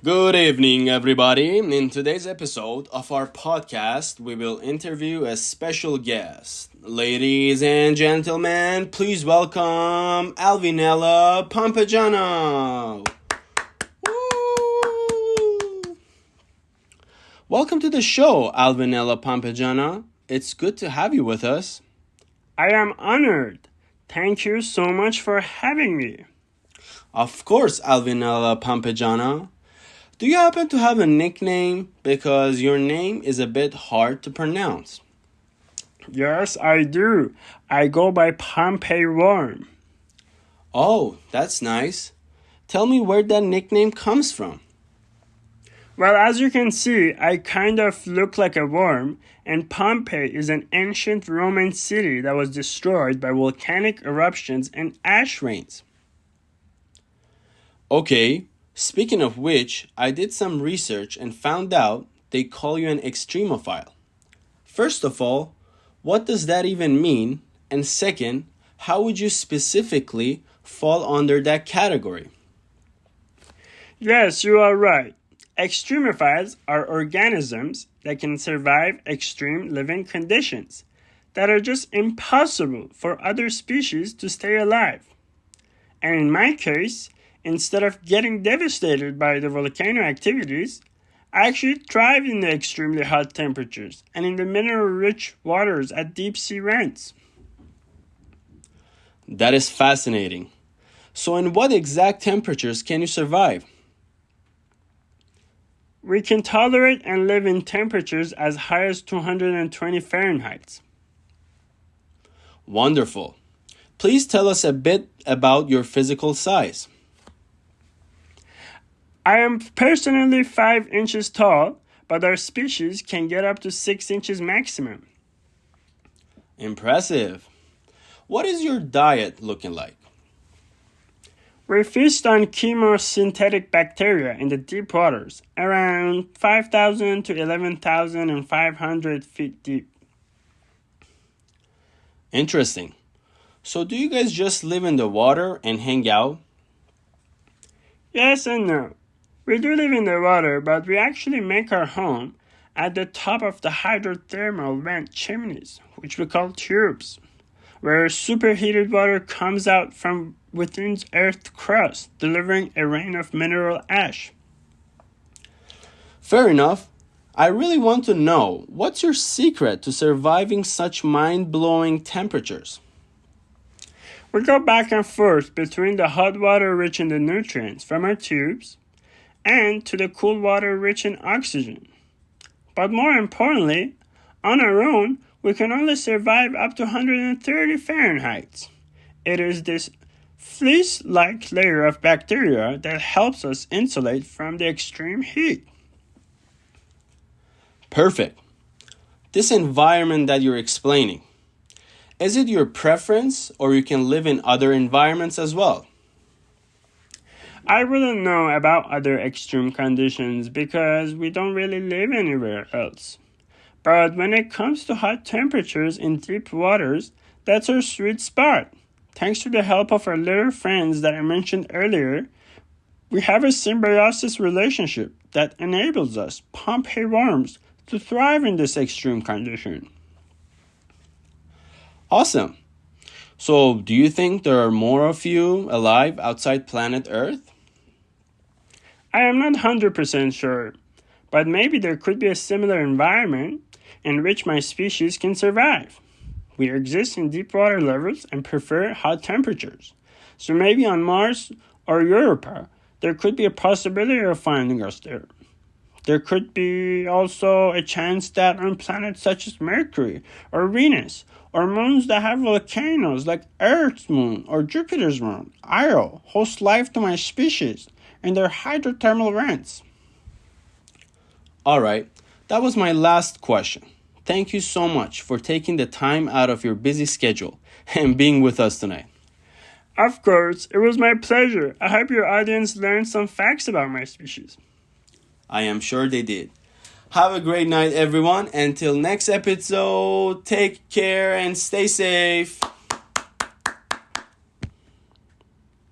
Good evening, everybody. In today's episode of our podcast, we will interview a special guest. Ladies and gentlemen, please welcome Alvinella Pompejana. Woo! Welcome to the show, Alvinella Pompejana. It's good to have you with us. I am honored. Thank you so much for having me. Of course, Alvinella Pompejana. Do you happen to have a nickname? Because your name is a bit hard to pronounce. Yes, I do. I go by Pompey Worm. Oh, that's nice. Tell me where that nickname comes from. Well, as you can see, I kind of look like a worm, and Pompeii is an ancient Roman city that was destroyed by volcanic eruptions and ash rains. Okay, speaking of which, I did some research and found out they call you an extremophile. First of all, what does that even mean? And second, how would you specifically fall under that category? Yes, you are right. Extremophiles are organisms that can survive extreme living conditions that are just impossible for other species to stay alive. And in my case, instead of getting devastated by the volcano activities, I actually thrive in the extremely hot temperatures and in the mineral-rich waters at deep-sea vents. That is fascinating. So, in what exact temperatures can you survive? We can tolerate and live in temperatures as high as 220 Fahrenheit. Wonderful. Please tell us a bit about your physical size. I am personally 5 inches tall, but our species can get up to 6 inches maximum. Impressive. What is your diet looking like? We feast on chemosynthetic bacteria in the deep waters, around 5,000 to 11,500 feet deep. Interesting. So do you guys just live in the water and hang out? Yes and no. We do live in the water, but we actually make our home at the top of the hydrothermal vent chimneys, which we call tubes, where superheated water comes out from within Earth's crust, delivering a rain of mineral ash. Fair enough. I really want to know, what's your secret to surviving such mind-blowing temperatures? We go back and forth between the hot water rich in the nutrients from our tubes and to the cool water rich in oxygen. But more importantly, on our own, we can only survive up to 130 Fahrenheit. It is this fleece-like layer of bacteria that helps us insulate from the extreme heat. Perfect. This environment that you're explaining, is it your preference or you can live in other environments as well? I wouldn't know about other extreme conditions because we don't really live anywhere else. But when it comes to hot temperatures in deep waters, that's our sweet spot. Thanks to the help of our little friends that I mentioned earlier, we have a symbiosis relationship that enables us, Pompey worms, to thrive in this extreme condition. Awesome. So, do you think there are more of you alive outside planet Earth? I am not 100% sure, but maybe there could be a similar environment in which my species can survive. We exist in deep water levels and prefer hot temperatures. So maybe on Mars or Europa, there could be a possibility of finding us there. There could be also a chance that on planets such as Mercury or Venus, or moons that have volcanoes like Earth's moon or Jupiter's moon, Io, host life to my species in their hydrothermal vents. Alright, that was my last question. Thank you so much for taking the time out of your busy schedule and being with us tonight. Of course, it was my pleasure. I hope your audience learned some facts about my species. I am sure they did. Have a great night, everyone. Until next episode, take care and stay safe.